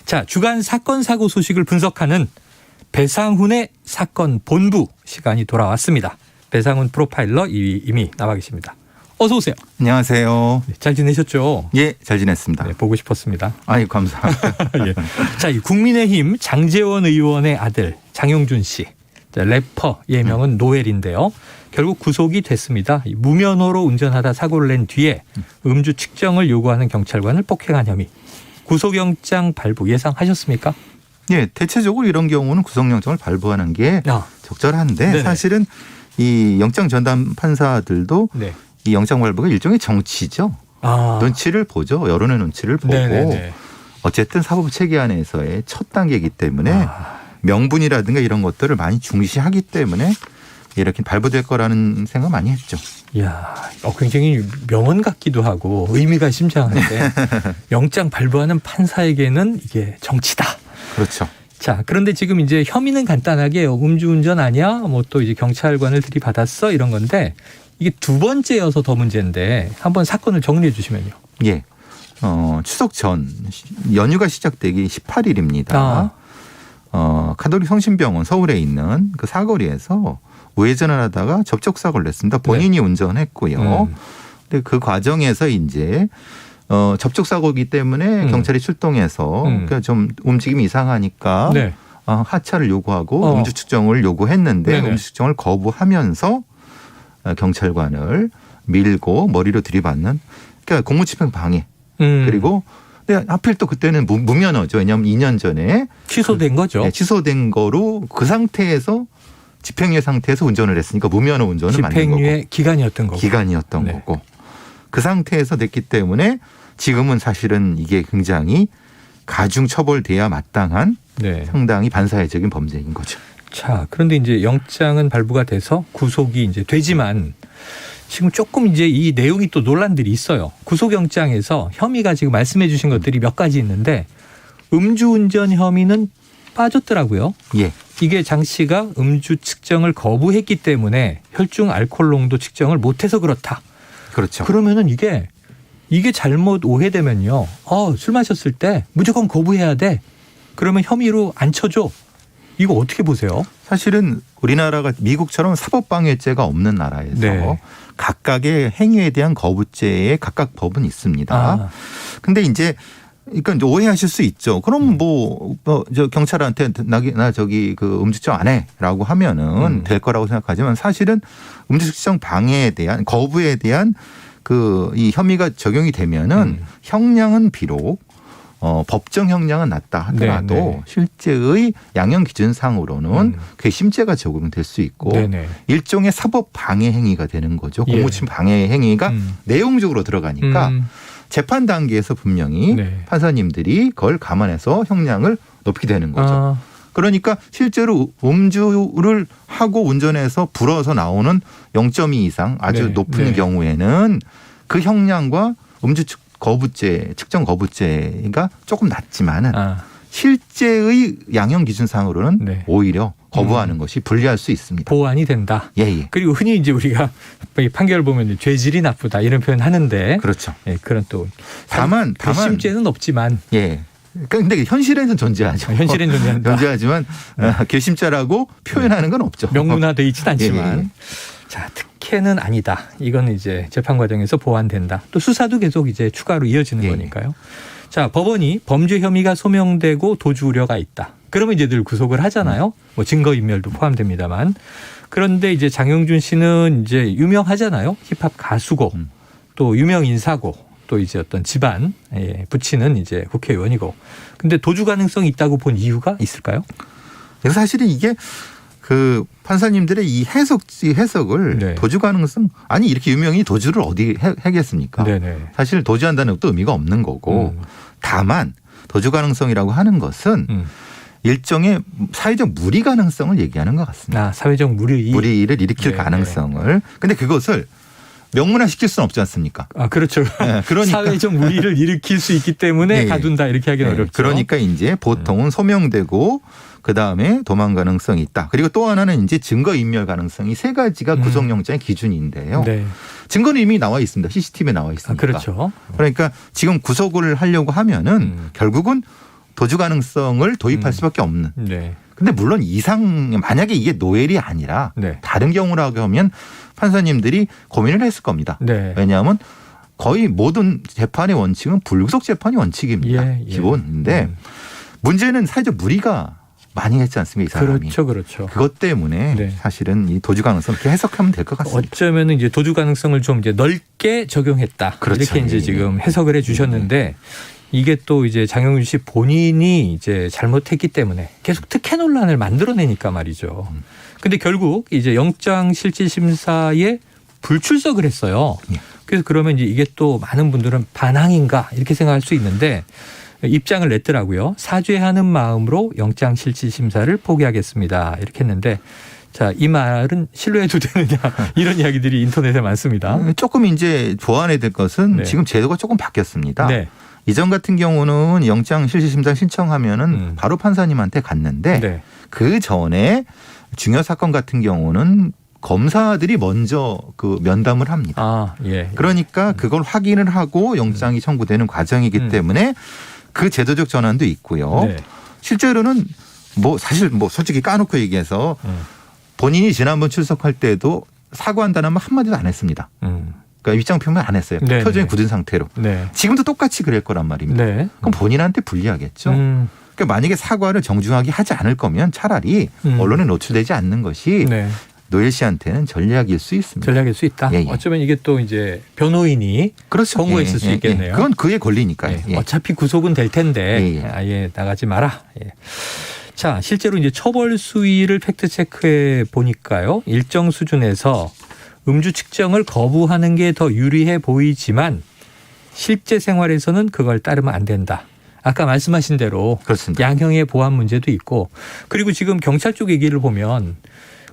자, 주간 사건 사고 소식을 분석하는 배상훈의 사건 본부 시간이 돌아왔습니다. 배상훈 프로파일러 이미 나와 계십니다. 어서 오세요. 안녕하세요. 네, 잘 지내셨죠? 예, 잘 지냈습니다. 네, 보고 싶었습니다. 아이, 감사합니다. 예. 자, 이 국민의힘 장제원 의원의 아들 장용준 씨, 자, 래퍼 예명은 노엘인데요. 결국 구속이 됐습니다. 무면허로 운전하다 사고를 낸 뒤에 음주 측정을 요구하는 경찰관을 폭행한 혐의. 구속영장 발부 예상하셨습니까? 예, 대체적으로 이런 경우는 구속영장을 발부하는 게 적절한데 네네. 사실은 이 영장 전담 판사들도 네. 이 영장 발부가 일종의 정치죠. 눈치를 보죠. 여론의 눈치를 보고 네네네. 어쨌든 사법 체계 안에서의 첫 단계이기 때문에 명분이라든가 이런 것들을 많이 중시하기 때문에 이렇게 발부될 거라는 생각 많이 했죠. 이야, 굉장히 명언 같기도 하고 의미가 심장한데 영장 발부하는 판사에게는 이게 정치다. 그렇죠. 자, 그런데 지금 이제 혐의는 간단하게 음주운전 아니야? 뭐 또 이제 경찰관을 들이받았어 이런 건데 이게 두 번째여서 더 문제인데 한번 사건을 정리해 주시면요. 예. 추석 전 연휴가 시작되기 18일입니다. 가톨릭 성심병원 서울에 있는 그 사거리에서 우회전을 하다가 접촉사고를 냈습니다. 본인이 운전했고요. 근데 그 과정에서 이제 접촉사고이기 때문에 경찰이 출동해서 그러니까 좀 움직임이 이상하니까 네. 하차를 요구하고 음주 측정을 요구했는데 네네. 음주 측정을 거부하면서 경찰관을 밀고 머리로 들이받는 그러니까 공무집행 방해 그리고 근데 하필 또 그때는 무면허죠. 왜냐하면 2년 전에 취소된 거죠. 네, 취소된 거로 그 상태에서 집행유예 상태에서 운전을 했으니까 무면허 운전을 만든 거고. 집행유예 기간이었던 거고. 기간이었던 네. 거고. 그 상태에서 됐기 때문에 지금은 사실은 이게 굉장히 가중 처벌돼야 마땅한 네. 상당히 반사회적인 범죄인 거죠. 자, 그런데 이제 영장은 발부가 돼서 구속이 이제 되지만 지금 조금 이제 이 내용이 또 논란들이 있어요. 구속영장에서 혐의가 지금 말씀해 주신 것들이 몇 가지 있는데 음주운전 혐의는 빠졌더라고요. 예. 이게 장 씨가 음주 측정을 거부했기 때문에 혈중 알코올 농도 측정을 못해서 그렇다. 그렇죠. 그러면은 이게 잘못 오해되면요. 술 마셨을 때 무조건 거부해야 돼. 그러면 혐의로 안 쳐줘. 이거 어떻게 보세요? 사실은 우리나라가 미국처럼 사법방해죄가 없는 나라에서 네. 각각의 행위에 대한 거부죄에 각각 법은 있습니다. 근데 이제 그러니까 오해하실 수 있죠. 그럼 저 경찰한테 나 저기 그 음주측정 안 해라고 하면은 될 거라고 생각하지만 사실은 음주측정 방해에 대한 거부에 대한 그 이 혐의가 적용이 되면은 형량은 비록 법정 형량은 낮다 하더라도 네. 실제의 양형 기준상으로는 괘씸죄가 적용될 수 있고 네네. 일종의 사법 방해 행위가 되는 거죠. 예. 공무집행 방해 행위가 내용적으로 들어가니까 재판 단계에서 분명히 네. 판사님들이 그걸 감안해서 형량을 높이게 되는 거죠. 그러니까 실제로 음주를 하고 운전해서 불어서 나오는 0.2 이상 아주 네. 높은 네. 경우에는 그 형량과 음주 거부죄, 측정 거부죄가 조금 낮지만은 실제의 양형 기준상으로는 네. 오히려 거부하는 것이 불리할 수 있습니다. 보완이 된다. 예. 그리고 흔히 이제 우리가 판결 보면 죄질이 나쁘다 이런 표현 하는데 그렇죠. 예, 그런 또 다만 괘씸죄는 없지만 예. 근데 현실에는 존재하죠. 현실은 존재한다. 존재하지만 괘씸죄라고 표현하는 건 없죠. 명문화되어 있지는 않지만. 예. 자, 특혜는 아니다. 이건 이제 재판 과정에서 보완된다. 또 수사도 계속 이제 추가로 이어지는 예. 거니까요. 자, 법원이 범죄 혐의가 소명되고 도주 우려가 있다. 그러면 이제 늘 구속을 하잖아요. 뭐 증거인멸도 포함됩니다만. 그런데 이제 장용준 씨는 이제 유명하잖아요. 힙합 가수고 또 유명 인사고 또 이제 어떤 집안 부친은 이제 국회의원이고. 근데 도주 가능성이 있다고 본 이유가 있을까요? 그래서 사실은 이게 그 판사님들의 이 해석을 네. 도주 가능성 아니 이렇게 유명히 도주를 어디 하겠습니까? 네네. 사실 도주한다는 것도 의미가 없는 거고 다만 도주 가능성이라고 하는 것은 일종의 사회적 무리 가능성을 얘기하는 것 같습니다. 사회적 무리를 일으킬 네, 가능성을. 근데 그것을 명문화시킬 수는 없지 않습니까? 그렇죠. 네, 그러니까. 사회적 무리를 일으킬 수 있기 때문에 네. 가둔다 이렇게 하기는 어렵죠. 그러니까 이제 보통은 소명되고 그다음에 도망 가능성이 있다. 그리고 또 하나는 이제 증거인멸 가능성이 세 가지가 구속영장의 기준인데요. 네. 증거는 이미 나와 있습니다. CCTV에 나와 있으니까. 그렇죠. 그러니까 지금 구속을 하려고 하면은 결국은 도주 가능성을 도입할 수밖에 없는. 네. 근데 물론 만약에 이게 노엘이 아니라 네. 다른 경우라고 하면 판사님들이 고민을 했을 겁니다. 네. 왜냐하면 거의 모든 재판의 원칙은 불구속 재판이 원칙입니다. 예, 예. 기본인데 문제는 사회적 무리가 많이 했지 않습니까? 이 사람이. 그렇죠, 그렇죠. 그것 때문에 네. 사실은 이 도주 가능성 이렇게 해석하면 될 것 같습니다. 어쩌면 이제 도주 가능성을 좀 이제 넓게 적용했다. 그렇죠. 이렇게 이제 예, 지금 해석을 해주셨는데 이게 또 이제 장영준 씨 본인이 이제 잘못했기 때문에 계속 특혜 논란을 만들어내니까 말이죠. 근데 결국 이제 영장실질심사에 불출석을 했어요. 예. 그래서 그러면 이제 이게 또 많은 분들은 반항인가 이렇게 생각할 수 있는데 입장을 냈더라고요. 사죄하는 마음으로 영장실질심사를 포기하겠습니다. 이렇게 했는데 자, 이 말은 신뢰해도 되느냐 이런 이야기들이 인터넷에 많습니다. 조금 이제 보완해야 될 것은 네. 지금 제도가 조금 바뀌었습니다. 네. 이전 같은 경우는 영장실질심사 신청하면은 바로 판사님한테 갔는데 네. 그 전에 중요 사건 같은 경우는 검사들이 먼저 그 면담을 합니다. 아, 예. 그러니까 그걸 확인을 하고 영장이 청구되는 과정이기 때문에 그 제도적 전환도 있고요. 네. 실제로는 뭐 사실 뭐 솔직히 까놓고 얘기해서 본인이 지난번 출석할 때도 사과한다는 말 한마디도 안 했습니다. 그러니까 입장 표명 안 했어요. 네, 표정이 네. 굳은 상태로. 네. 지금도 똑같이 그럴 거란 말입니다. 네. 그럼 본인한테 불리하겠죠. 그러니까 만약에 사과를 정중하게 하지 않을 거면 차라리 언론에 노출되지 않는 것이 네. 노엘 씨한테는 전략일 수 있습니다. 전략일 수 있다. 예, 예. 어쩌면 이게 또 이제 변호인이 그렇죠. 권고했을 수 있겠네요. 그건 그의 권리니까요. 예. 예. 어차피 구속은 될 텐데 예, 예. 아예 나가지 마라. 예. 자, 실제로 이제 처벌 수위를 팩트 체크해 보니까요. 일정 수준에서 음주 측정을 거부하는 게 더 유리해 보이지만 실제 생활에서는 그걸 따르면 안 된다. 아까 말씀하신 대로 그렇습니다. 양형의 보안 문제도 있고 그리고 지금 경찰 쪽 얘기를 보면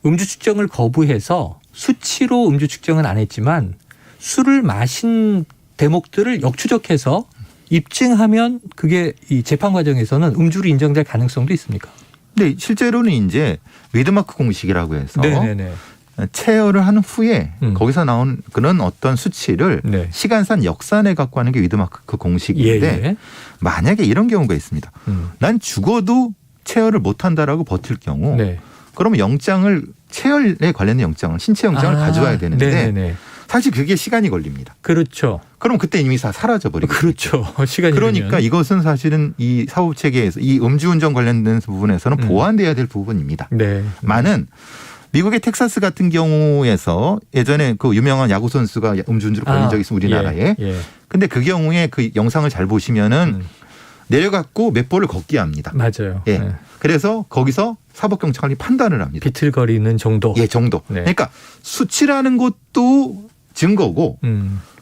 음주 측정을 거부해서 수치로 음주 측정은 안 했지만 술을 마신 대목들을 역추적해서 입증하면 그게 이 재판 과정에서는 음주로 인정될 가능성도 있습니까? 근데 실제로는 이제 위드마크 공식이라고 해서 네네네. 체열을 한 후에 거기서 나온 그런 어떤 수치를 네. 시간산 역산해 갖고 하는 게 위드마크 공식인데 예, 예. 만약에 이런 경우가 있습니다. 난 죽어도 체열을 못한다라고 버틸 경우 네. 그러면 영장을 체열에 관련된 영장을 신체 영장을 가져와야 되는데 네네네. 사실 그게 시간이 걸립니다. 그렇죠. 그럼 그때 이미 다 사라져 버리고. 그렇죠. 시간이 그러니까 되면. 이것은 사실은 이 사법 체계에서 이 음주운전 관련된 부분에서는 보완돼야 될 부분입니다. 네. 많은 미국의 텍사스 같은 경우에서 예전에 그 유명한 야구 선수가 음주운전으로 걸린 적이 있습니다. 우리나라에. 예. 근데 그 경우에 그 영상을 잘 보시면은 내려갖고 몇 볼을 걷게 합니다. 맞아요. 예. 네. 그래서 거기서 사법경찰이 판단을 합니다. 비틀거리는 정도. 예, 정도. 네. 그러니까 수치라는 것도 증거고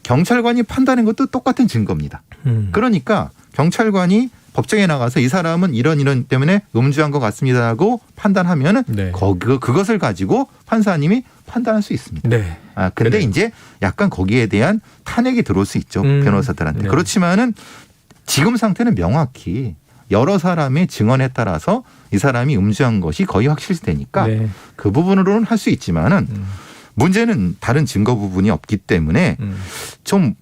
경찰관이 판단한 것도 똑같은 증거입니다. 그러니까 경찰관이 법정에 나가서 이 사람은 이런 때문에 음주한 것 같습니다 하고 판단하면은 네. 그것을 가지고 판사님이 판단할 수 있습니다. 네. 아, 근데 그래요. 이제 약간 거기에 대한 탄핵이 들어올 수 있죠. 변호사들한테. 네. 그렇지만은 지금 상태는 명확히 여러 사람의 증언에 따라서 이 사람이 음주한 것이 거의 확실시되니까 네. 그 부분으로는 할 수 있지만은 문제는 다른 증거 부분이 없기 때문에 좀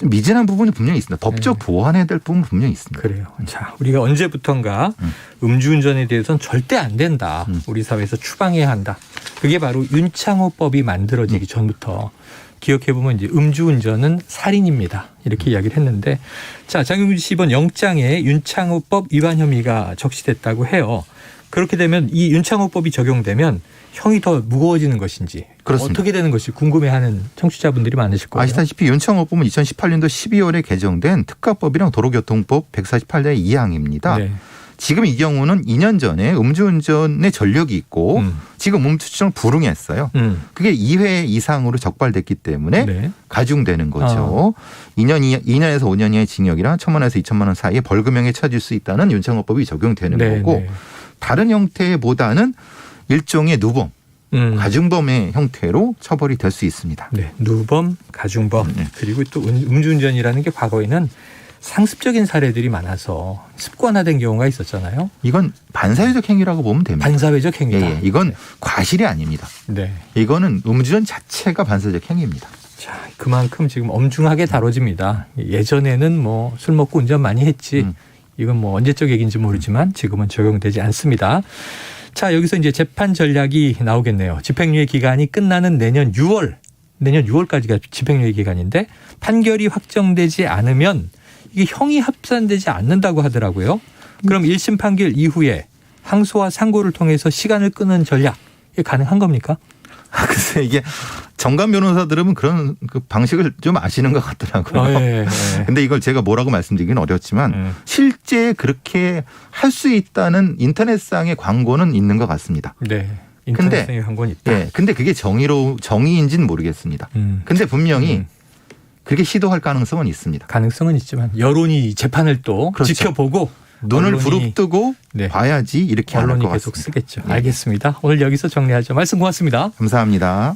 미진한 부분이 분명히 있습니다. 법적 보완해야 될 부분은 분명히 있습니다. 그래요. 자, 우리가 언제부턴가 음주운전에 대해서는 절대 안 된다. 우리 사회에서 추방해야 한다. 그게 바로 윤창호법이 만들어지기 전부터 기억해보면 이제 음주운전은 살인입니다. 이렇게 이야기를 했는데 자, 장영준 씨 이번 영장에 윤창호법 위반 혐의가 적시됐다고 해요. 그렇게 되면 이 윤창호법이 적용되면 형이 더 무거워지는 것인지 그렇습니다. 어떻게 되는 것이 궁금해하는 청취자분들이 많으실 거예요. 아시다시피 윤창호법은 2018년도 12월에 개정된 특가법이랑 도로교통법 148대 2항입니다. 네. 지금 이 경우는 2년 전에 음주운전의 전력이 있고 지금 음주추정을 불응했어요. 그게 2회 이상으로 적발됐기 때문에 네. 가중되는 거죠. 2년에서 5년 이하의 징역이랑 1,000만 원에서 2천만 원 사이에 벌금형에 처질 수 있다는 윤창호법이 적용되는 네, 거고 네. 다른 형태보다는 일종의 누범, 가중범의 형태로 처벌이 될 수 있습니다. 네, 누범, 가중범 네. 그리고 또 음주운전이라는 게 과거에는 상습적인 사례들이 많아서 습관화된 경우가 있었잖아요. 이건 반사회적 행위라고 보면 됩니다. 반사회적 행위다. 예, 예. 이건 과실이 아닙니다. 네. 이거는 음주운전 자체가 반사회적 행위입니다. 자, 그만큼 지금 엄중하게 다뤄집니다. 예전에는 뭐 술 먹고 운전 많이 했지. 이건 뭐 언제적 얘기인지 모르지만 지금은 적용되지 않습니다. 자, 여기서 이제 재판 전략이 나오겠네요. 집행유예 기간이 끝나는 내년 6월까지가 집행유예 기간인데 판결이 확정되지 않으면 이게 형이 합산되지 않는다고 하더라고요. 그럼 1심 판결 이후에 항소와 상고를 통해서 시간을 끄는 전략 이게 가능한 겁니까? 글쎄 이게 정관 변호사들은 그런 그 방식을 좀 아시는 것 같더라고요. 예. 근데 이걸 제가 뭐라고 말씀드리기는 어렵지만 실제 그렇게 할 수 있다는 인터넷상의 광고는 있는 것 같습니다. 네. 인터넷상의 광고는 있다. 예. 근데 그게 정의인지는 모르겠습니다. 근데 분명히 그렇게 시도할 가능성은 있습니다. 가능성은 있지만 여론이 재판을 또 그렇죠. 지켜보고 눈을 언론이- 부릅뜨고 네. 봐야지 이렇게 안 할 언론이 것 계속 같습니다. 쓰겠죠. 네. 알겠습니다. 오늘 여기서 정리하죠. 말씀 고맙습니다. 감사합니다.